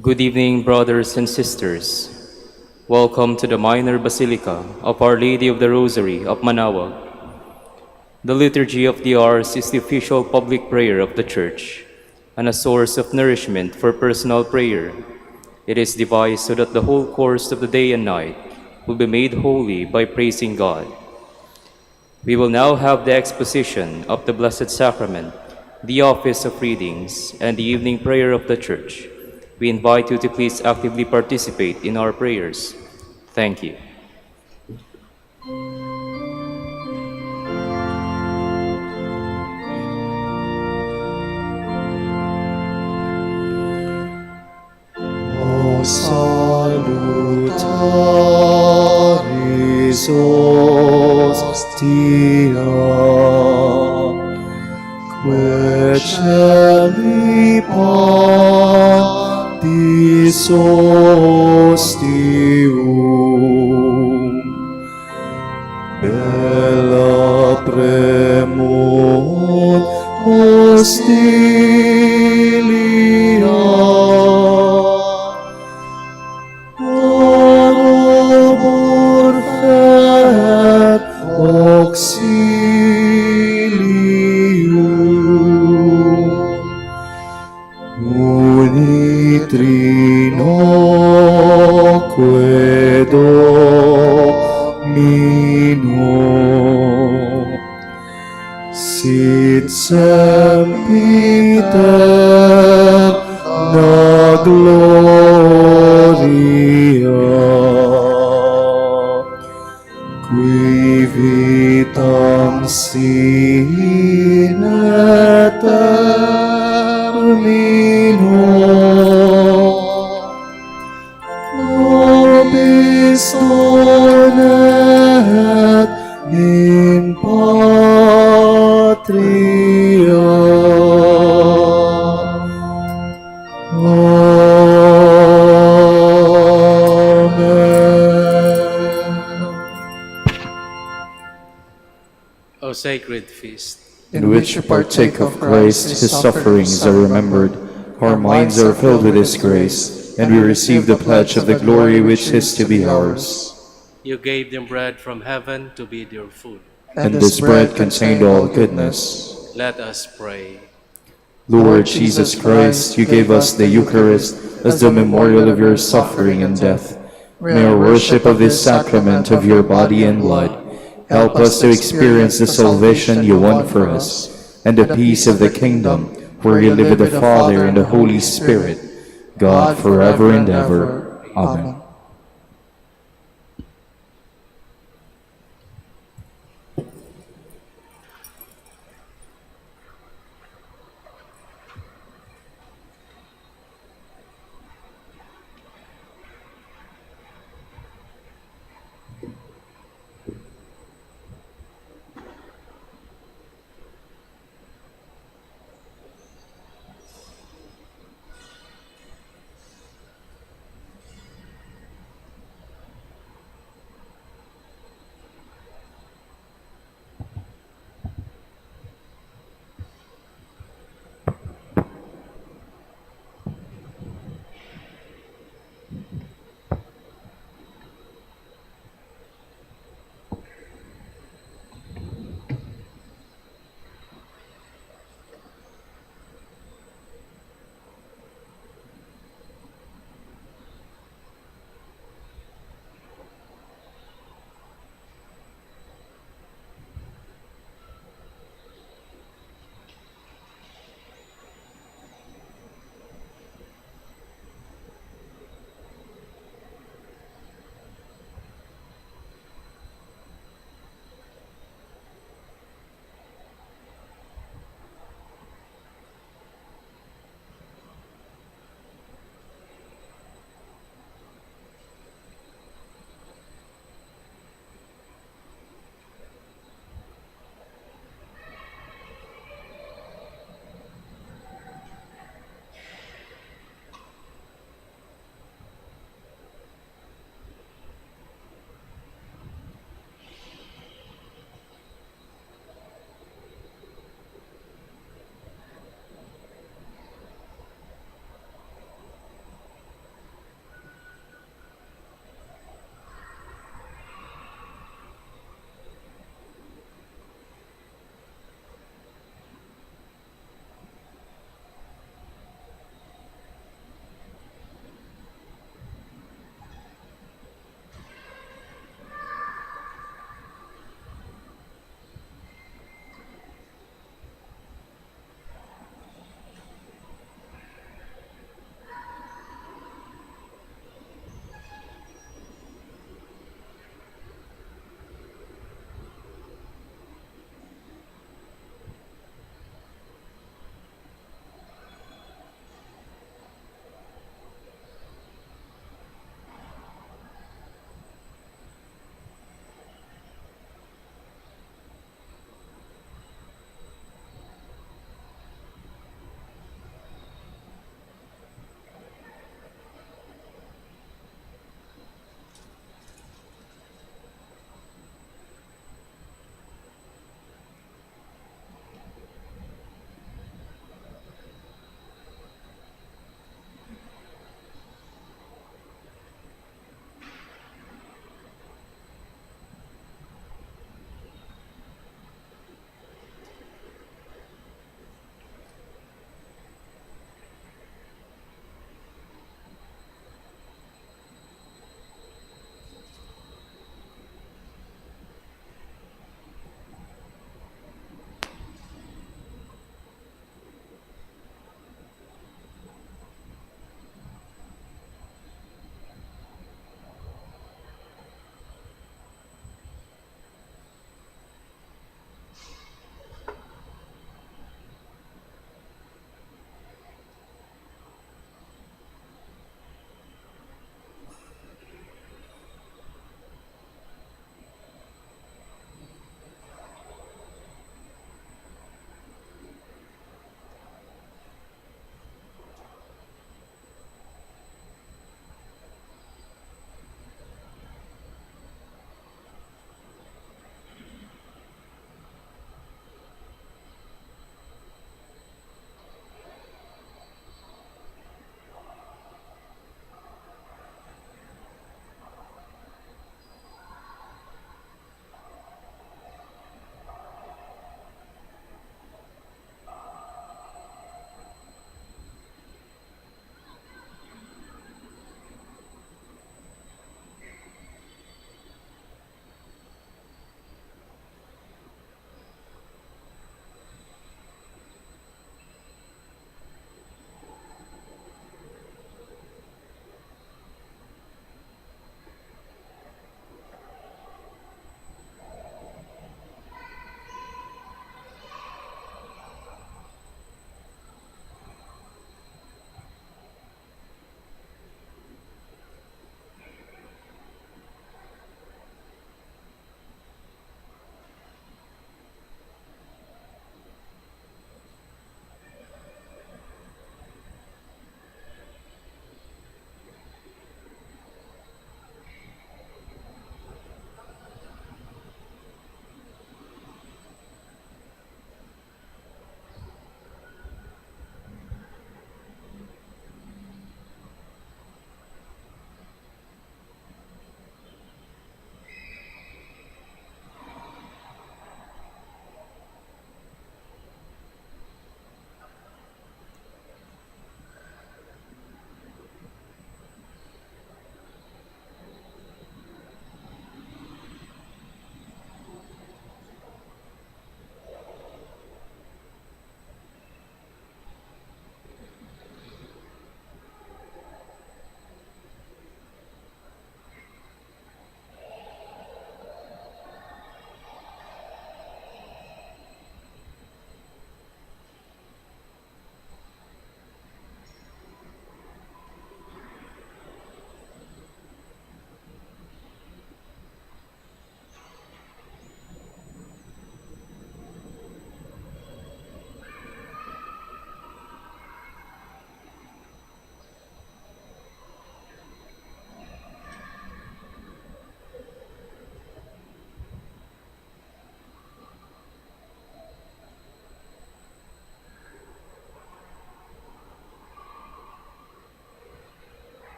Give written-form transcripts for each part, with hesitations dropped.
Good evening, brothers and sisters. Welcome to the Minor Basilica of Our Lady of the Rosary of Manaoag. The Liturgy of the Hours is the official public prayer of the Church and a source of nourishment for personal prayer. It is devised so that the whole course of the day and night will be made holy by praising God. We will now have the exposition of the Blessed Sacrament, the office of readings, and the evening prayer of the Church. We invite you to please actively participate in our prayers. Thank you. O salutaris hostia, quae celi pantis ostium, bella premunt hostilia, auxilium unitrinoque Domino sit sempiter na gloria, qui vitam sine termino, nobis donet in patria. O sacred feast, In which we partake of Christ, his sufferings are remembered, our minds are filled with his grace, and we receive the pledge of the glory which is to be ours. you gave them bread from heaven to be their food. And this bread contained all goodness. Let us pray. Lord Jesus Christ, you gave us the Eucharist as the memorial of your suffering and death. May our worship of this sacrament of your body and blood help us to experience the salvation you won for us, and the peace of the kingdom, where you live with the Father and the Holy Spirit, God forever and ever. Amen.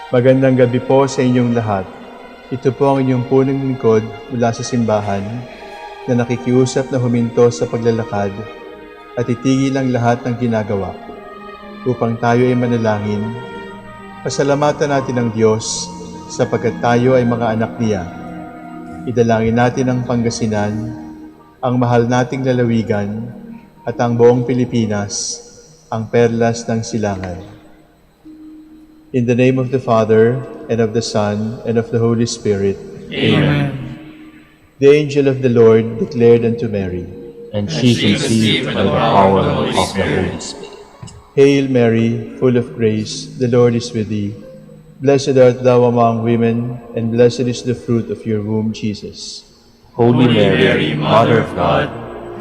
Magandang gabi po sa inyong lahat. Ito po ang inyong punong lingkod mula sa simbahan na nakikiusap na huminto sa paglalakad at itigil ang lahat ng ginagawa upang tayo ay manalangin. Pasalamatan natin ang Diyos sapagkat tayo ay mga anak niya. Idalangin natin ang Pangasinan, ang mahal nating lalawigan at ang buong Pilipinas, ang perlas ng silangan. In the name of the Father, and of the Son, and of the Holy Spirit. Amen. The angel of the Lord declared unto Mary, And she conceived by the power of the Holy Spirit. Hail Mary, full of grace, the Lord is with thee. Blessed art thou among women, and blessed is the fruit of your womb, Jesus. Holy Mary, Mother of God,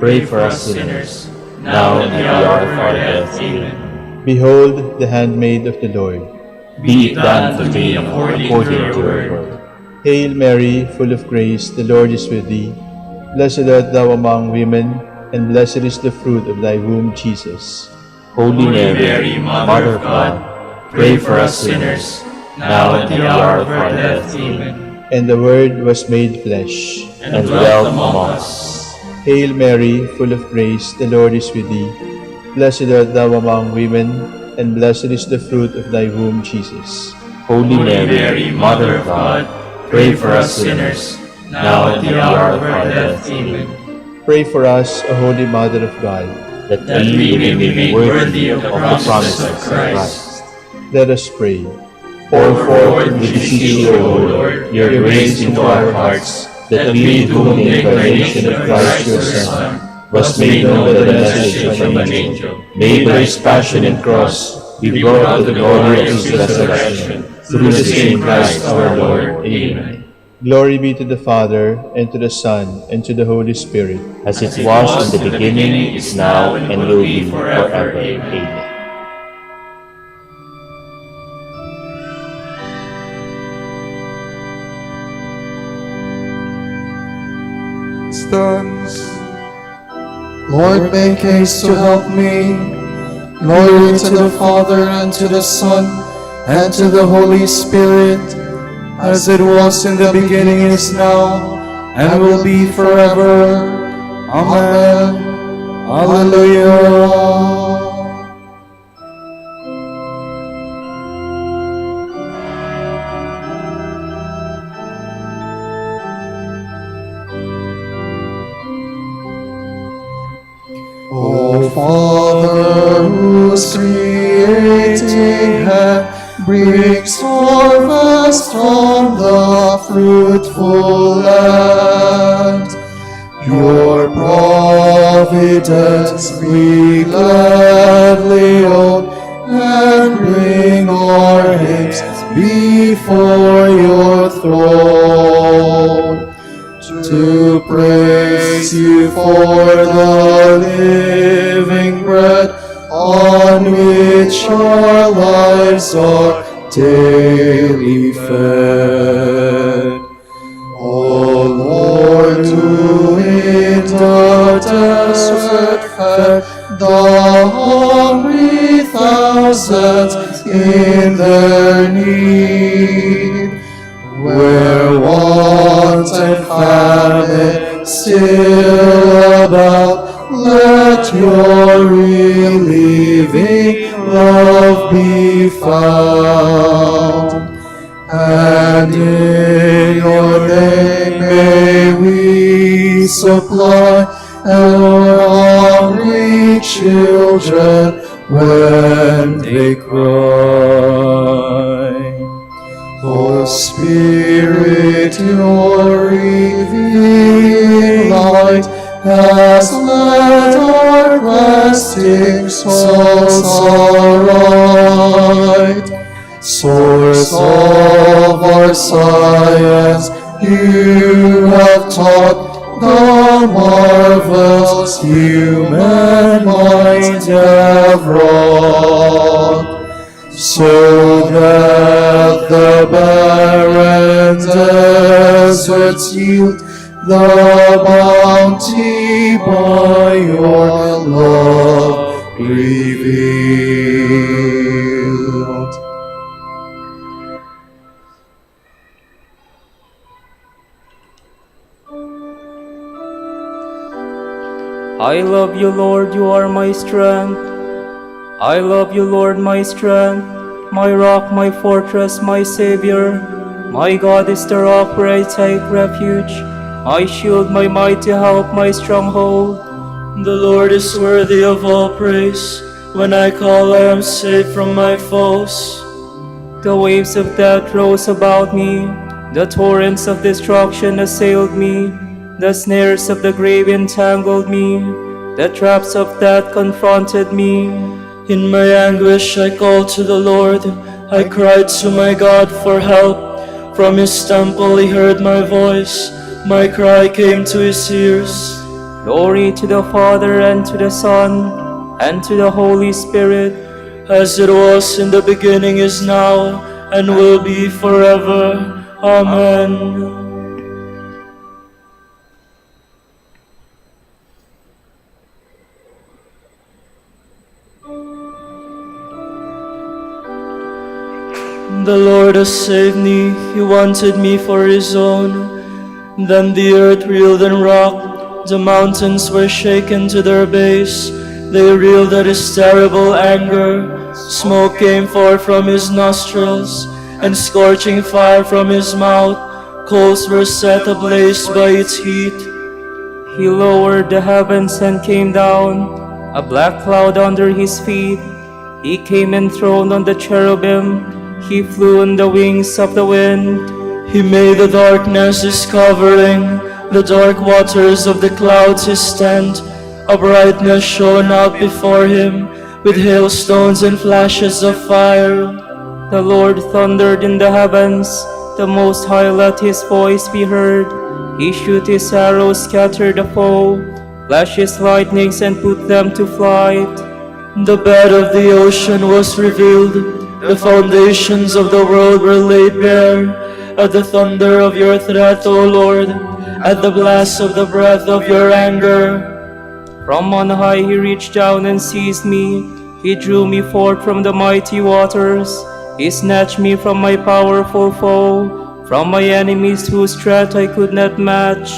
pray for us sinners, now and at the hour of our death. Amen. Behold the handmaid of the Lord. Be it done to me according to your word. Hail Mary, full of grace, the Lord is with thee. Blessed art thou among women, and blessed is the fruit of thy womb, Jesus. Holy Mary, Mother of God, pray for us sinners, now and at the hour of our death. Amen. And the Word was made flesh, And dwelt among us. Hail Mary, full of grace, the Lord is with thee. Blessed art thou among women, and blessed is the fruit of thy womb, Jesus. Holy Mary, Mother of God, pray for us sinners, now and at the hour of our death. Amen. Pray for us, O Holy Mother of God. That we may be made worthy of the promises of Christ. Let us pray. Pour forth, we beseech you, O Lord, your grace into our hearts, that we, to whom the incarnation of Christ your Son was made known by the message from an angel, may by his passion and cross be brought to the glory of his resurrection, through the same Christ our Lord. Amen. Glory be to the Father, and to the Son, and to the Holy Spirit. As it was in the beginning, is now, and will be forever. Amen. Stands. Lord, make haste to help me. Glory to the Father, and to the Son, and to the Holy Spirit, as it was in the beginning, is now, and will be forever. Amen. Hallelujah. O Father, whose creating hand brings harvest from the fruitful land, your providence we gladly own, and bring our hymns before your throne, to praise you for the living bread on which our lives are daily fed. O Lord, who in the desert fed the hungry thousands in their need, where want and famine still abound, let your relieving love be found. And in your name may we supply our hungry children when they cry. O Spirit, your revealing light has led our resting souls aright. Source of our science, you have taught the marvels human minds have wrought, so that the barren deserts yield the bounty by your love revealed. I love you, Lord, you are my strength. I love you, Lord, my strength, my rock, my fortress, my Savior. My God is the rock where I take refuge, my shield, my mighty help, my stronghold. The Lord is worthy of all praise. When I call, I am saved from my foes. The waves of death rose about me, the torrents of destruction assailed me, the snares of the grave entangled me, the traps of death confronted me. In my anguish I called to the Lord. I cried to my God for help. From his temple he heard my voice. My cry came to his ears. Glory to the Father, and to the Son, and to the Holy Spirit, As it was in the beginning, is now, and will be forever. Amen. The Lord has saved me, he wanted me for his own. Then the earth reeled and rocked, the mountains were shaken to their base. They reeled at his terrible anger. Smoke came forth from his nostrils, and scorching fire from his mouth. Coals were set ablaze by its heat. he lowered the heavens and came down, a black cloud under his feet. He came enthroned on the cherubim, he flew on the wings of the wind. He made the darkness his covering, the dark waters of the clouds his tent. A brightness shone out before him, with hailstones and flashes of fire. The Lord thundered in the heavens, the Most High let his voice be heard. He shoot his arrows, scattered the foe, flash his lightnings and put them to flight. The bed of the ocean was revealed, the foundations of the world were laid bare. At the thunder of your threat, O Lord, at the blast of the breath of your anger. From on high he reached down and seized me. He drew me forth from the mighty waters. He snatched me from my powerful foe, from my enemies whose strength I could not match.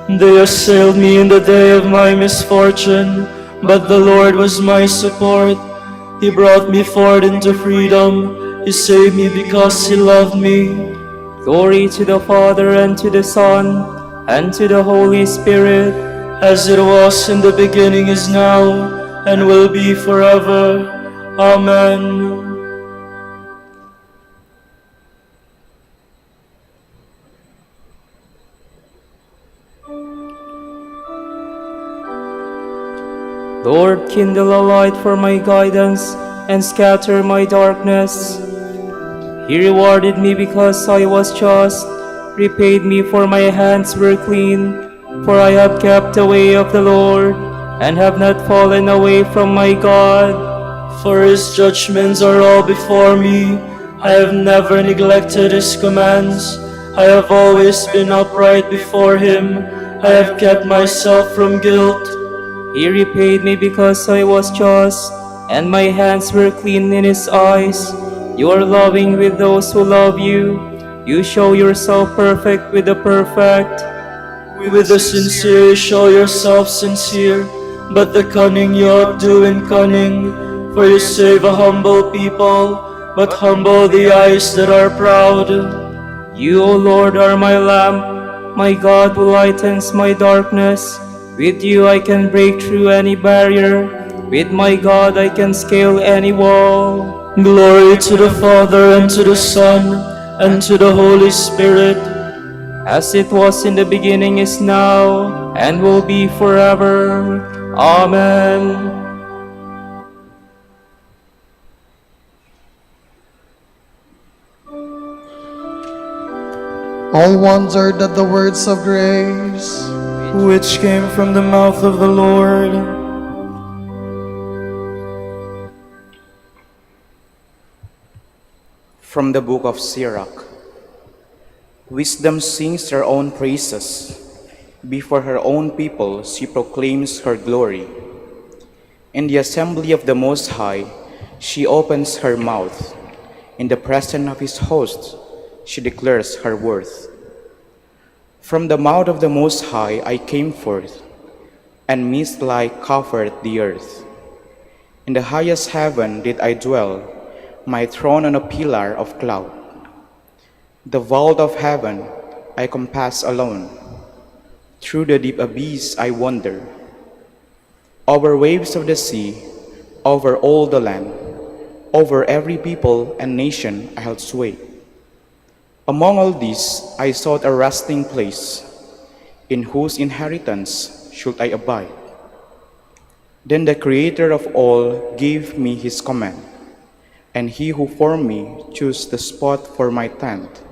They assailed me in the day of my misfortune, but the Lord was my support. He brought me forth into freedom. He saved me because he loved me. Glory to the Father, and to the Son, and to the Holy Spirit, as it was in the beginning, is now, and will be forever. Amen. Lord, kindle a light for my guidance, and scatter my darkness. He rewarded me because I was just, repaid me for my hands were clean, for I have kept the way of the Lord, and have not fallen away from my God. For his judgments are all before me. I have never neglected his commands. I have always been upright before him. I have kept myself from guilt. He repaid me because I was just, and my hands were clean in his eyes. You are loving with those who love you. You show yourself perfect with the perfect. With the sincere you show yourself sincere, but the cunning you outdo in cunning. For you save a humble people, but humble the eyes that are proud. You, O Lord, are my lamp, my God who lightens my darkness. With you I can break through any barrier. With my God I can scale any wall. Glory to the Father, and to the Son, and to the Holy Spirit, as it was in the beginning, is now, and will be forever. Amen. All wondered at the words of grace, which came from the mouth of the Lord. From the book of Sirach. Wisdom sings her own praises. Before her own people she proclaims her glory. In the assembly of the Most High she opens her mouth. In the presence of his hosts she declares her worth. From the mouth of the Most High I came forth. and mist-like covered the earth. In the highest heaven did I dwell, my throne on a pillar of cloud. The vault of heaven I compass alone. Through the deep abyss I wander. Over waves of the sea, over all the land, over every people and nation I held sway. Among all these I sought a resting place, in whose inheritance should I abide. Then the Creator of all gave me his command, and he who formed me chose the spot for my tent,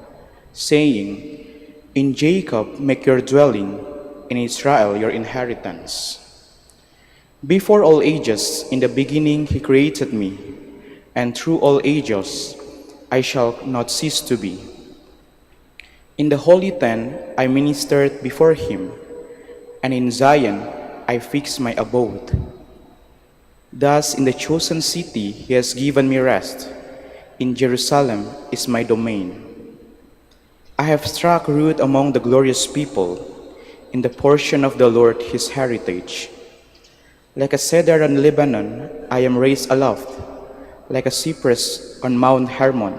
saying, In Jacob make your dwelling, in Israel your inheritance. Before all ages, in the beginning he created me, and through all ages I shall not cease to be. In the holy tent I ministered before him, and in Zion I fixed my abode. Thus in the chosen city he has given me rest, in Jerusalem is my domain. I have struck root among the glorious people, in the portion of the Lord his heritage. Like a cedar on Lebanon, I am raised aloft, like a cypress on Mount Hermon,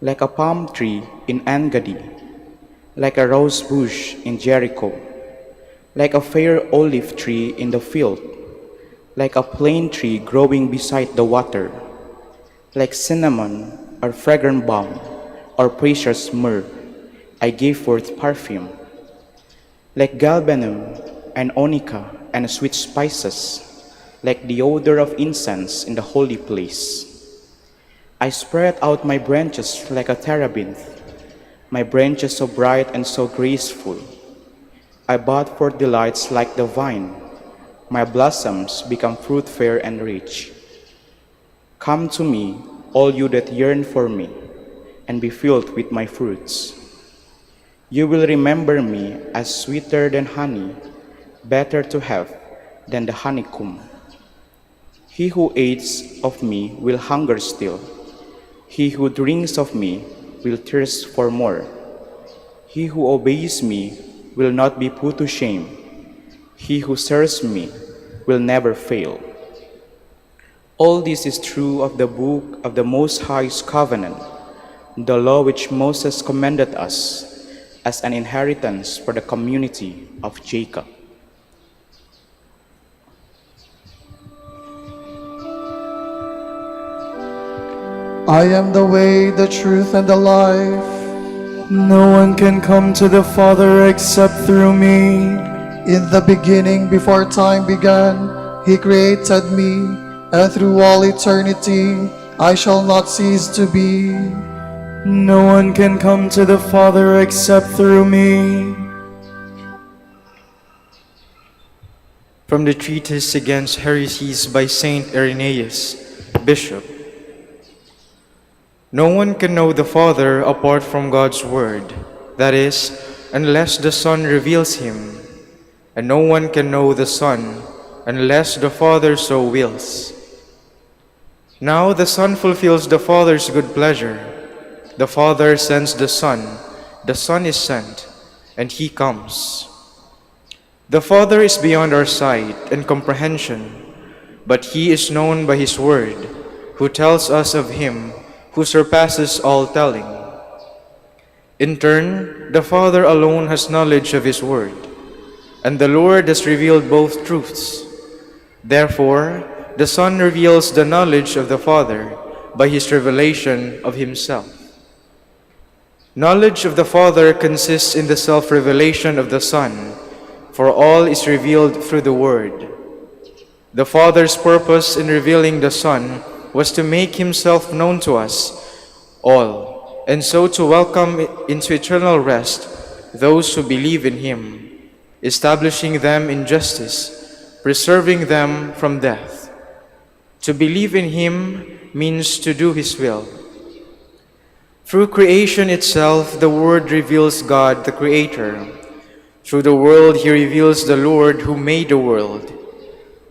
like a palm tree in En-Gedi, like a rose bush in Jericho, like a fair olive tree in the field, like a plane tree growing beside the water, like cinnamon or fragrant balm or precious myrrh, I gave forth perfume. Like galbanum and onycha and sweet spices, like the odor of incense in the holy place. I spread out my branches like a terebinth, my branches so bright and so graceful. I bud forth delights like the vine, my blossoms become fruit fair and rich. Come to me, all you that yearn for me, and be filled with my fruits. You will remember me as sweeter than honey, better to have than the honeycomb. He who eats of me will hunger still. He who drinks of me will thirst for more. He who obeys me will not be put to shame. He who serves me will never fail. All this is true of the book of the Most High's covenant, the law which Moses commanded us as an inheritance for the community of Jacob. I am the way, the truth, and the life. No one can come to the Father except through me. In the beginning, before time began, he created me, and through all eternity, I shall not cease to be. No one can come to the Father except through me. From the Treatise Against Heresies by Saint Irenaeus, Bishop. No one can know the Father apart from God's Word, that is, unless the Son reveals him. And no one can know the Son unless the Father so wills. Now the Son fulfills the Father's good pleasure. The Father sends the Son is sent, and he comes. The Father is beyond our sight and comprehension, but he is known by his word, who tells us of him who surpasses all telling. In turn, the Father alone has knowledge of his word, and the Lord has revealed both truths. Therefore, the Son reveals the knowledge of the Father by his revelation of himself. Knowledge of the Father consists in the self-revelation of the Son, for all is revealed through the Word. The Father's purpose in revealing the Son was to make himself known to us all, and so to welcome into eternal rest those who believe in him, establishing them in justice, preserving them from death. To believe in him means to do his will. Through creation itself, the Word reveals God, the Creator. Through the world, he reveals the Lord who made the world.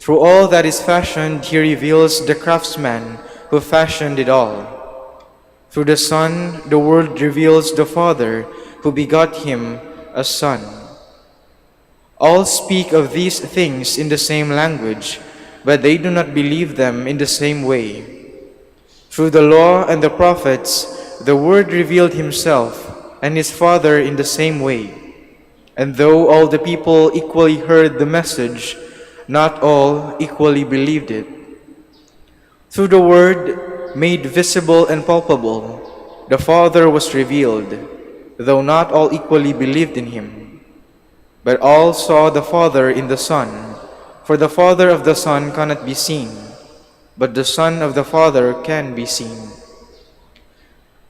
Through all that is fashioned, he reveals the craftsman who fashioned it all. Through the Son, the world reveals the Father who begot him a Son. All speak of these things in the same language, but they do not believe them in the same way. Through the law and the prophets, the Word revealed himself and his Father in the same way. And though all the people equally heard the message, not all equally believed it. Through the Word, made visible and palpable, the Father was revealed, though not all equally believed in him. But all saw the Father in the Son, for the Father of the Son cannot be seen, but the Son of the Father can be seen.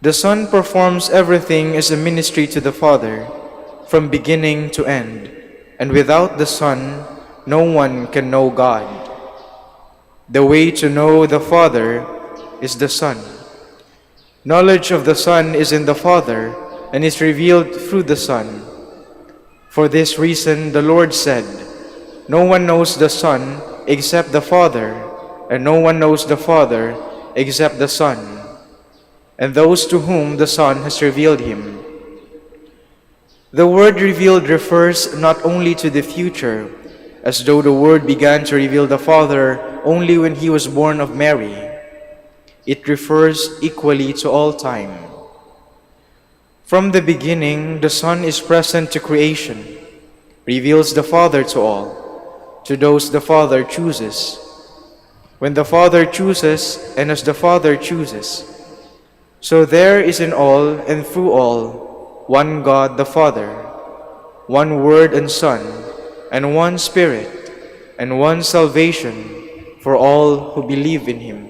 The Son performs everything as a ministry to the Father, from beginning to end, and without the Son, no one can know God. The way to know the Father is the Son. Knowledge of the Son is in the Father, and is revealed through the Son. For this reason the Lord said, "No one knows the Son except the Father, and no one knows the Father except the Son, and those to whom the Son has revealed him." The word revealed refers not only to the future, as though the Word began to reveal the Father only when he was born of Mary. It refers equally to all time. From the beginning, the Son is present to creation, reveals the Father to all, to those the Father chooses. When the Father chooses, and as the Father chooses. So there is in all and through all one God the Father, one Word and Son, and one Spirit, and one salvation for all who believe in him.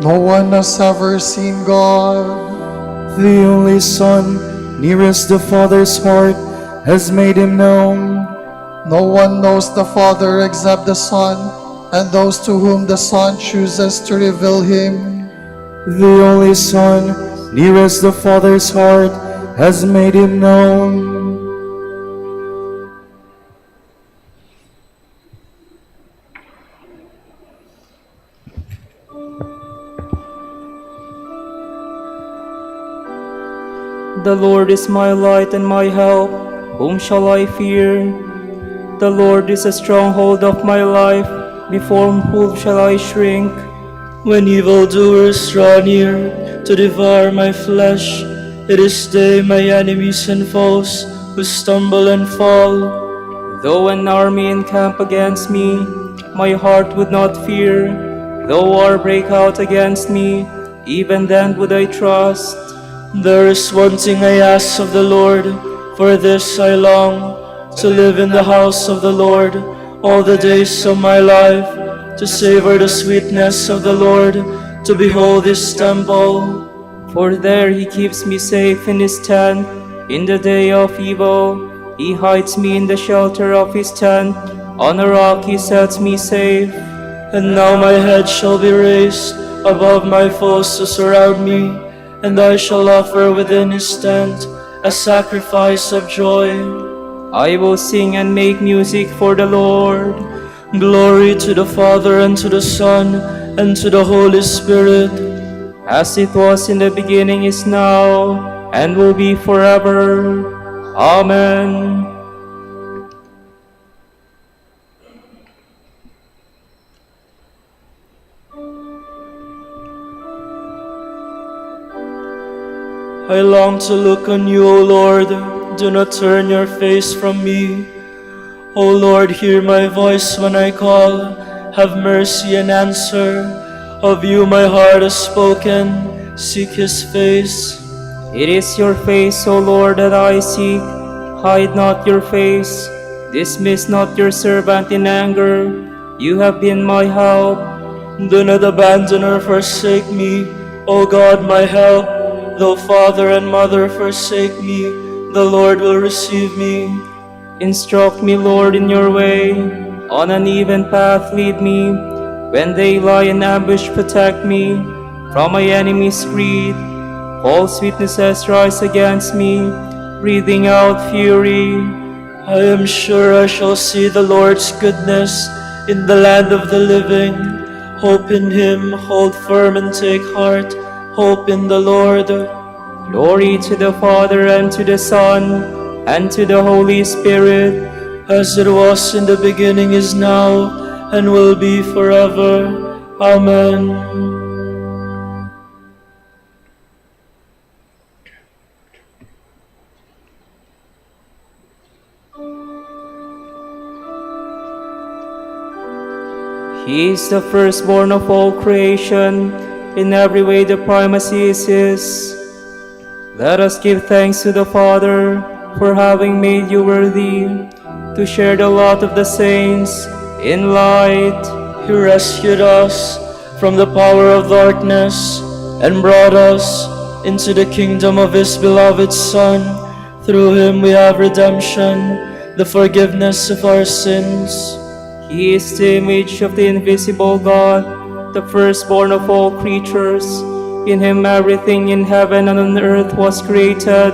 No one has ever seen God. The only Son, nearest the Father's heart, has made him known. No one knows the Father except the Son, and those to whom the Son chooses to reveal him. The only Son, nearest the Father's heart, has made him known. The Lord is my light and my help. Whom shall I fear? The Lord is a stronghold of my life. Before whom shall I shrink? When evildoers draw near to devour my flesh, it is they, my enemies and foes, who stumble and fall. Though an army encamp against me, my heart would not fear. Though war break out against me, even then would I trust. There is one thing I ask of the Lord, for this I long, to live in the house of the Lord all the days of my life, to savor the sweetness of the Lord, to behold his temple. For there he keeps me safe in his tent. In the day of evil, he hides me in the shelter of his tent. On a rock he sets me safe. And now my head shall be raised above my foes to surround me, and I shall offer within his tent a sacrifice of joy. I will sing and make music for the Lord. Glory to the Father, and to the Son, and to the Holy Spirit, as it was in the beginning, is now, and will be forever. Amen. I long to look on you, O Lord. Do not turn your face from me. O Lord, hear my voice when I call. Have mercy and answer. Of you my heart has spoken. Seek his face. It is your face, O Lord, that I seek. Hide not your face. Dismiss not your servant in anger. You have been my help. Do not abandon or forsake me, O God, my help. Though father and mother forsake me, the Lord will receive me. Instruct me, Lord, in your way. On an even path lead me. When they lie in ambush, protect me from my enemy's greed. False witnesses rise against me, breathing out fury. I am sure I shall see the Lord's goodness in the land of the living. Hope in him, hold firm and take heart. Hope in the Lord. Glory to the Father, and to the Son, and to the Holy Spirit, As it was in the beginning, is now, and will be forever. Amen. He is the firstborn of all creation. In every way the primacy is his. Let us give thanks to the Father for having made you worthy to share the lot of the saints in light. He rescued us from the power of darkness and brought us into the kingdom of his beloved Son. Through him we have redemption, the forgiveness of our sins. He is the image of the invisible God, the firstborn of all creatures. In him everything in heaven and on earth was created,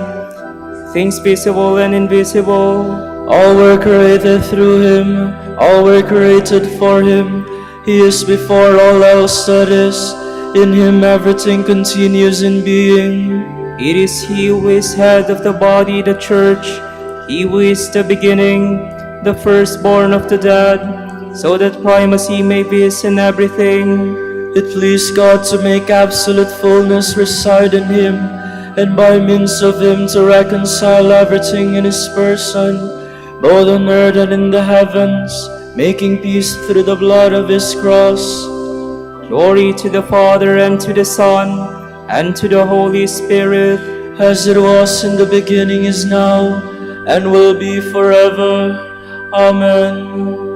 things visible and invisible. All were created through him, all were created for him. He is before all else that is. In him everything continues in being. It is he who is head of the body, the church, he who is the beginning, the firstborn of the dead, so that primacy may be his in everything. It pleased God to make absolute fullness reside in him, and by means of him to reconcile everything in his person, both on earth and in the heavens, making peace through the blood of his cross. Glory to the Father, and to the Son, and to the Holy Spirit, as it was in the beginning, is now, and will be forever. Amen.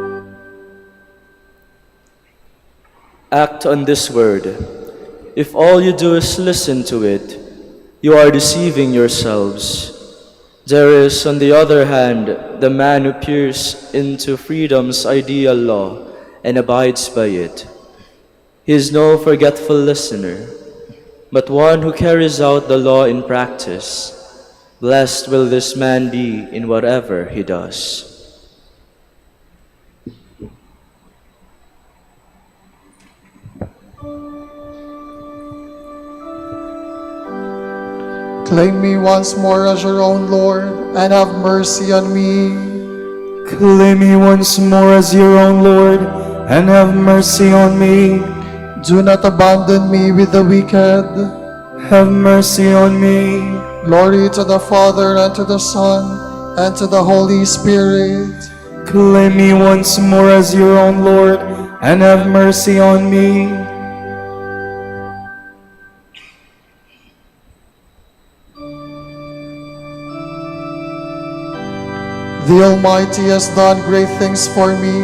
Act on this word. If all you do is listen to it, you are deceiving yourselves. There is, on the other hand, the man who peers into freedom's ideal law and abides by it. He is no forgetful listener, but one who carries out the law in practice. Blessed will this man be in whatever he does. Claim me once more as your own Lord, and have mercy on me. Claim me once more as your own Lord, and have mercy on me. Do not abandon me with the wicked. Have mercy on me. Glory to the Father, and to the Son, and to the Holy Spirit. Claim me once more as your own Lord, and have mercy on me. The Almighty has done great things for me,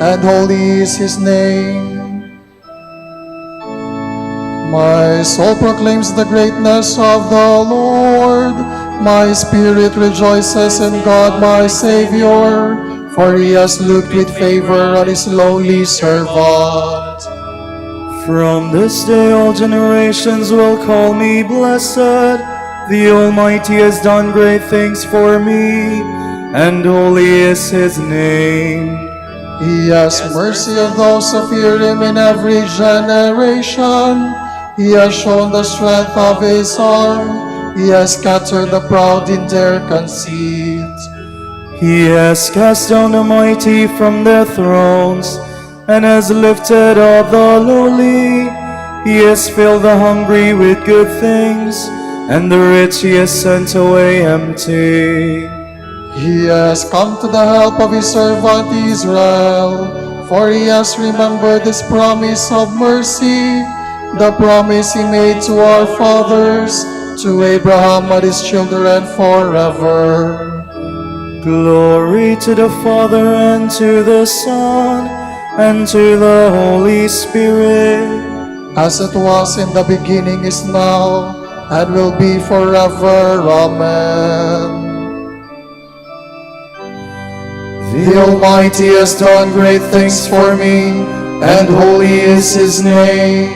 and holy is his name. My soul proclaims the greatness of the Lord. My spirit rejoices in God my Savior, for he has looked with favor on his lowly servant. From this day all generations will call me blessed. The Almighty has done great things for me, and holy is his name. He has mercy on those who fear him in every generation. He has shown the strength of his arm. He has scattered the proud in their conceit. He has cast down the mighty from their thrones, and has lifted up the lowly. He has filled the hungry with good things, and the rich he has sent away empty. He has come to the help of his servant Israel, for he has remembered his promise of mercy, the promise he made to our fathers, to Abraham and his children forever. Glory to the Father, and to the Son, and to the Holy Spirit. As it was in the beginning, is now, and will be forever. Amen. The Almighty has done great things for me, and holy is his name.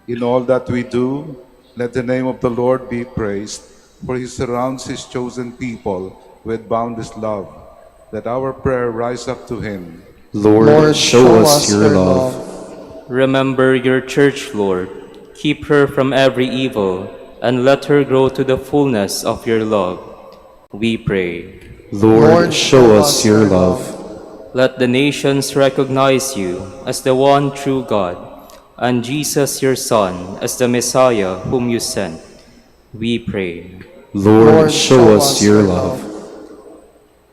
In all that we do, let the name of the Lord be praised. for he surrounds his chosen people with boundless love. Let our prayer rise up to him. Lord, show us your love. Remember your church, Lord. Keep her from every evil, and let her grow to the fullness of your love. We pray. Lord, show us your love. Let the nations recognize you as the one true God, and Jesus your Son as the Messiah whom you sent. We pray. Lord, show us your love.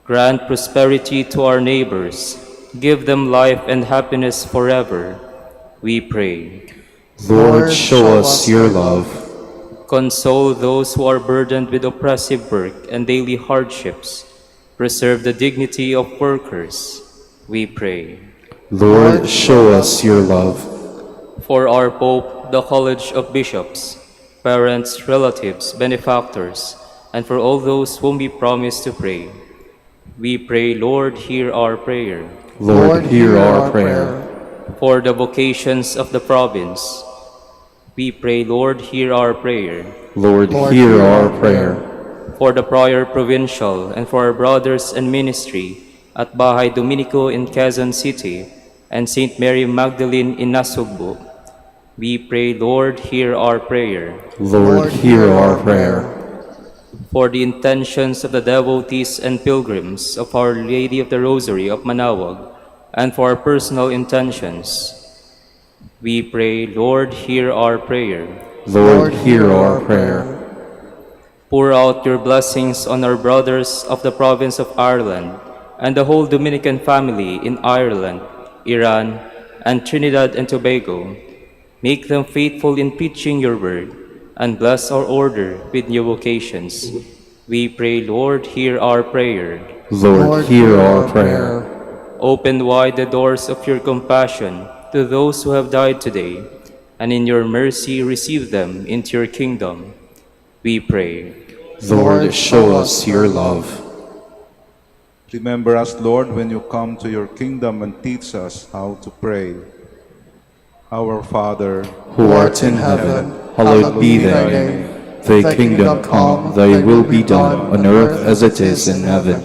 Grant prosperity to our neighbors. Give them life and happiness forever. We pray. Lord, show us your love. Console those who are burdened with oppressive work and daily hardships. Preserve the dignity of workers. We pray. Lord, show us your love. For our Pope, the College of Bishops, parents, relatives, benefactors, and for all those whom we promise to pray, we pray, Lord, hear our prayer. Lord, hear our prayer. For the vocations of the province, we pray, Lord, hear our prayer. Lord, hear our prayer. For the Prior Provincial and for our brothers in ministry at Bahay Dominico in Quezon City and St. Mary Magdalene in Nasugbu, we pray, Lord, hear our prayer. Lord, hear our prayer. For the intentions of the devotees and pilgrims of Our Lady of the Rosary of Manaoag, and for our personal intentions, we pray, Lord, hear our prayer. Lord, hear our prayer. Pour out your blessings on our brothers of the province of Ireland and the whole Dominican family in Ireland, Iran, and Trinidad and Tobago. Make them faithful in preaching your word, and bless our order with new vocations. We pray, Lord, hear our prayer. Lord, hear our prayer. Open wide the doors of your compassion to those who have died today, and in your mercy receive them into your kingdom. We pray. Lord, show us your love. Remember us, Lord, when you come to your kingdom and teach us how to pray. Our Father, who art in heaven, hallowed be thy name. Thy kingdom come, thy will be done, on earth as it is in heaven.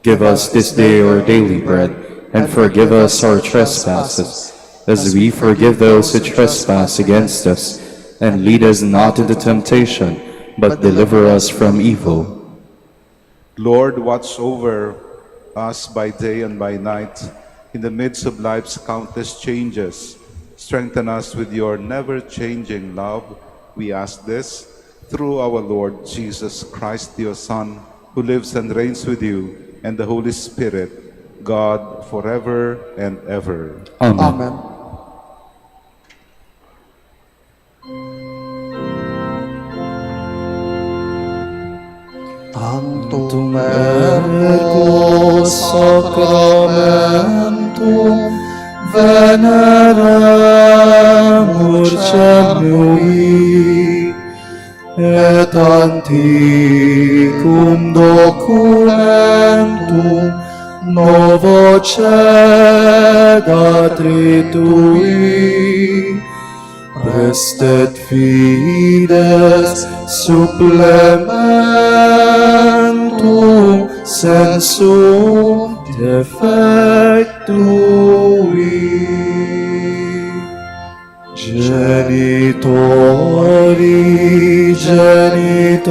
Give us this day our daily bread, and forgive us our trespasses, as we forgive those who trespass against us. And lead us not into temptation, but deliver us from evil. Lord, watch over us by day and by night. In the midst of life's countless changes, strengthen us with your never-changing love. We ask this through our Lord Jesus Christ, your Son, who lives and reigns with you and the Holy Spirit, God, forever and ever. Amen. Amen. Tantum ergo sacramentum veneremur celui, et antiquum documentum novo cegat ritui, restet fides supplementum sensum defectui. Genitori genitoque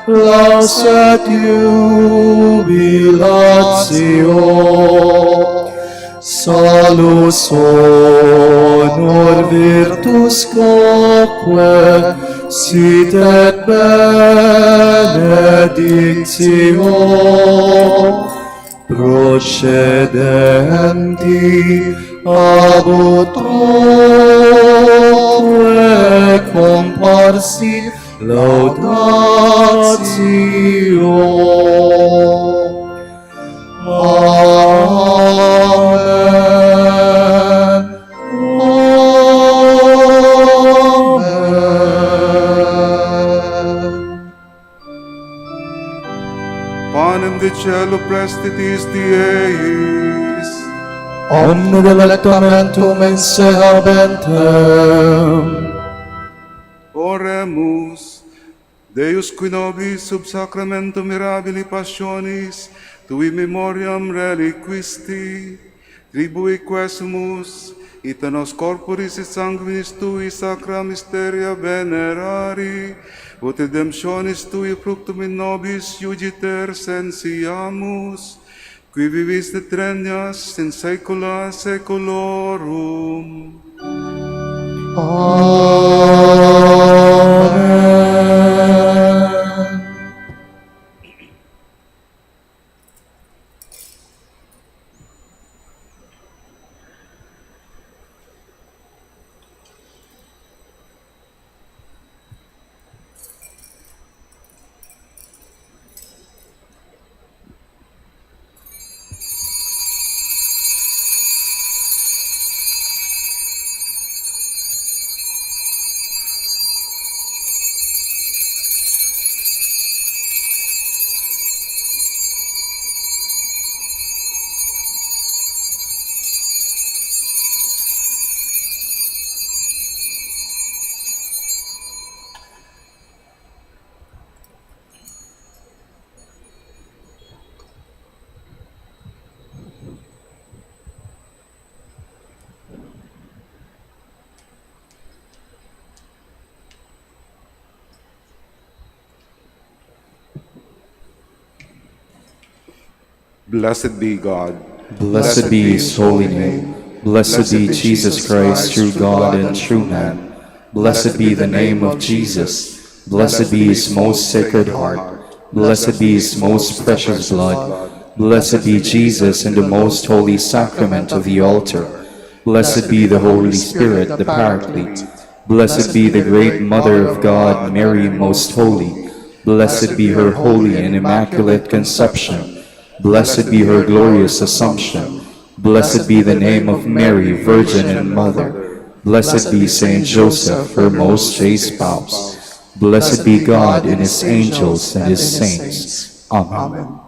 lasat jubilatio, salus honor virtus quoque sit et benedictio procedenti ab utroque comparsit laudatio. Amen. Amen. Panem de cielo prestitis Dieis, Omne delectamentum in se habentem. oremus. Deus qui nobis sub sacramentum mirabili passionis, tui memoriam reliquisti, tribui quesumus, ita nos corporis et sanguinis tui sacra mysteria venerari, ut redemptionis tui fructum in nobis iugiter sensiamus, qui vivis et regnas in saecula saeculorum. Amen. Blessed be God. Blessed be his holy name. Blessed be Jesus Christ, true God and true man. Blessed be the name of Jesus. Blessed be his most sacred heart. Blessed be his most precious blood. Blessed be Jesus in the most holy sacrament of the altar. Blessed be the Holy Spirit, the Paraclete. Blessed be the great Mother of God, Mary most holy. Blessed be her holy and immaculate conception. Blessed be her glorious Assumption. Blessed be the name of Mary, Virgin and Mother. Blessed be Saint Joseph, her most chaste spouse. Blessed be God in his angels and his saints. Amen.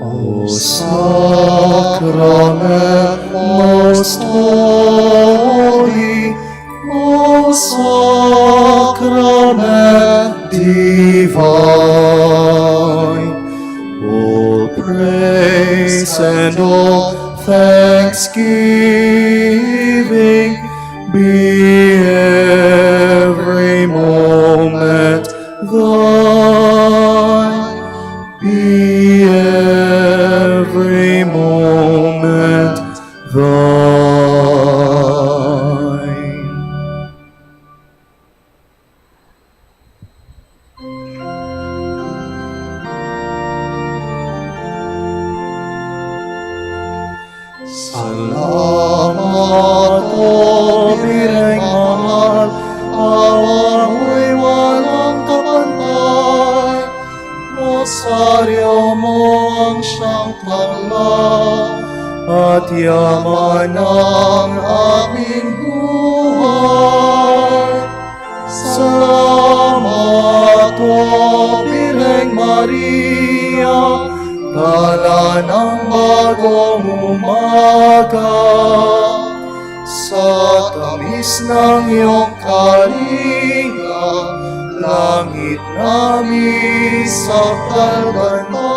O Sacrament most holy, O Sacrament divine, all praise and all thanksgiving be every moment thine. Be every moment thine. Salamat o bireng mahal, awamoy walang kapantay. Rosaryo mo ang siyang tangla at yaman ng aming buhay. Salamat o Birheng Maria, tala ng bagong umaga. Sa tamis ng iyong kalinga, langit namin sakdal ganda.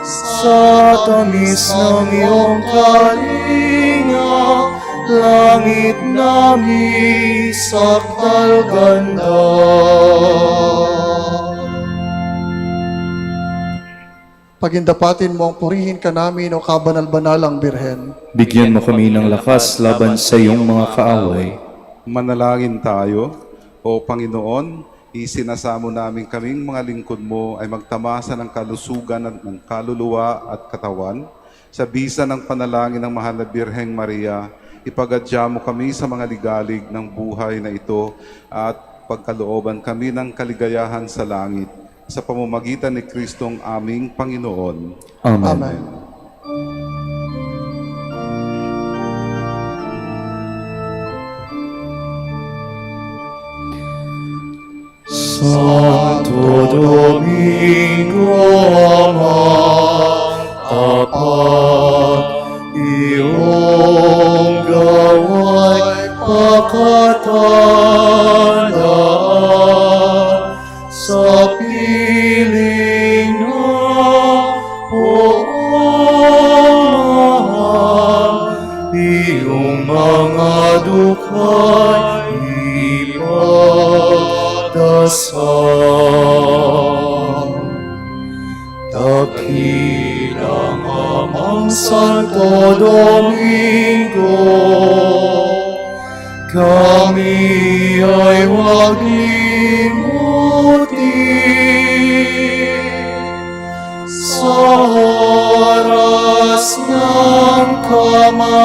Sa tamis ng iyong kalinga, langit namin sakdal ganda. Pagindapatin mo ang purihin ka namin o kabanal-banalang Birhen. Bigyan mo kami ng lakas laban sa iyong mga kaaway. Manalangin tayo. O Panginoon, isinasamo namin kaming mga lingkod mo ay magtamasa ng kalusugan at ng kaluluwa at katawan. Sa bisa ng panalangin ng mahal na Birheng Maria, ipagadya mo kami sa mga ligalig ng buhay na ito at pagkalooban kami ng kaligayahan sa langit sa pamamagitan ni Kristong aming Panginoon. Amen. Amen. Santo Domingo Amang, kay ipagdasal. Dakilang Amang Santo Domingo, kami ay huwag limutin sa oras ng kamatayan.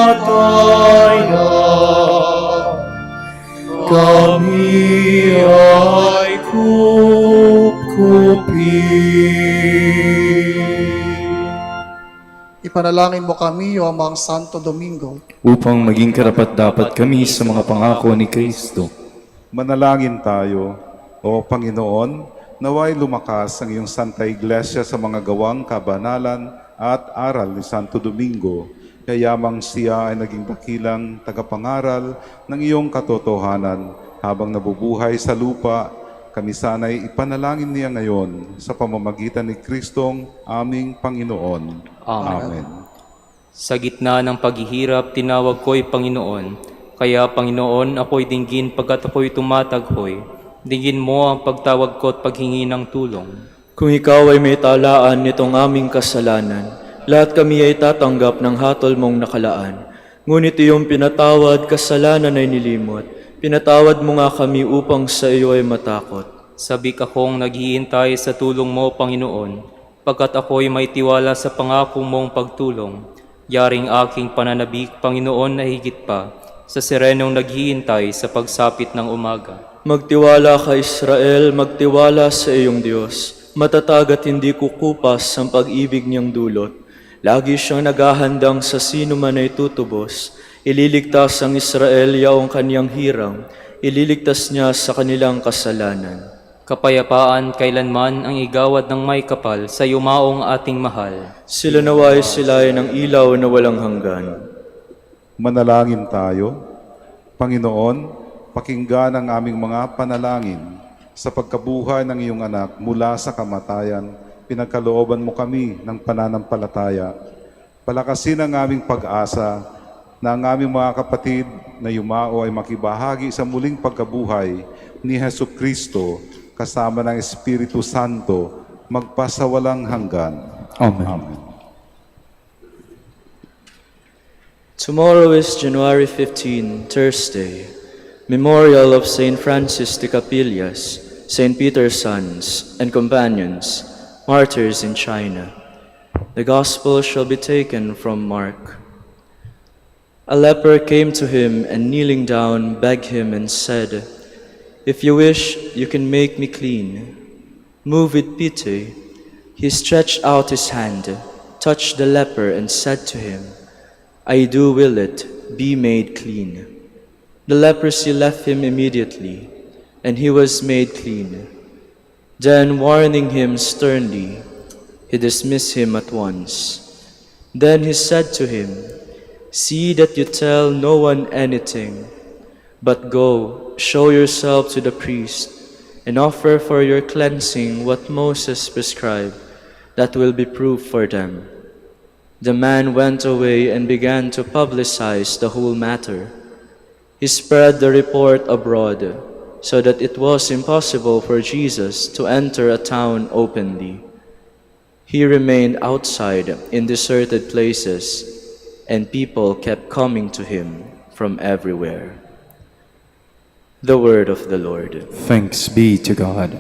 Kami ay kupkupin. Ipanalangin mo kami, O Amang Santo Domingo, upang maging karapat-dapat kami sa mga pangako ni Kristo. Manalangin tayo, O Panginoon, naway lumakas ang iyong Santa Iglesia sa mga gawang kabanalan at aral ni Santo Domingo, kayamang siya ay naging dakilang tagapangaral ng iyong katotohanan habang nabubuhay sa lupa. Kami sana'y ipanalangin niya ngayon sa pamamagitan ni Kristong aming Panginoon. Amen. Sa gitna ng paghihirap, tinawag ko'y Panginoon. Kaya, Panginoon, ako'y dinggin pagkat ako'y tumataghoy. Dinggin mo ang pagtawag ko at paghingi ng tulong. Kung ikaw ay may talaan nitong aming kasalanan, lahat kami ay tatanggap ng hatol mong nakalaan. Ngunit iyong pinatawad, kasalanan ay nilimot. Pinatawad mo nga kami upang sa iyo ay matakot. Sabik akong naghihintay sa tulong mo, Panginoon, pagkat ako'y may tiwala sa pangako mong pagtulong. Yaring aking pananabik, Panginoon, na higit pa sa sirenong naghihintay sa pagsapit ng umaga. Magtiwala ka, Israel, magtiwala sa iyong Diyos. Matatag at hindi kukupas ang pag-ibig niyang dulot. Lagi siyang naghahandang sa sino man ay tutubos. Ililigtas ang Israel yaong kanyang hirang. Ililigtas niya sa kanilang kasalanan. Kapayapaan kailanman ang igawad ng may kapal sa yumaong ating mahal. Sila naway sila'y ng ilaw na walang hanggan. Manalangin tayo. Panginoon, pakinggan ang aming mga panalangin. Sa pagkabuhay ng iyong anak mula sa kamatayan, pinagkalooban mo kami ng pananampalataya. Palakasin ang aming pag-asa na ang aming mga kapatid na yumao ay makibahagi sa muling pagkabuhay ni Hesu Kristo kasama ng Espiritu Santo magpasawalang hanggan. Amen. Tomorrow is January 15, Thursday, Memorial of Saint Francis de Capillas, Saint Peter's sons and companions, martyrs in China. The Gospel shall be taken from Mark. A leper came to him and kneeling down begged him and said, "If you wish, you can make me clean." Moved with pity, he stretched out his hand, touched the leper and said to him, "I do will it, be made clean." The leprosy left him immediately, and he was made clean. Then, warning him sternly, he dismissed him at once. Then he said to him, "See that you tell no one anything, but go, show yourself to the priest, and offer for your cleansing what Moses prescribed, that will be proof for them." The man went away and began to publicize the whole matter. He spread the report abroad, so that it was impossible for Jesus to enter a town openly. He remained outside in deserted places, and people kept coming to him from everywhere. The word of the Lord. Thanks be to God.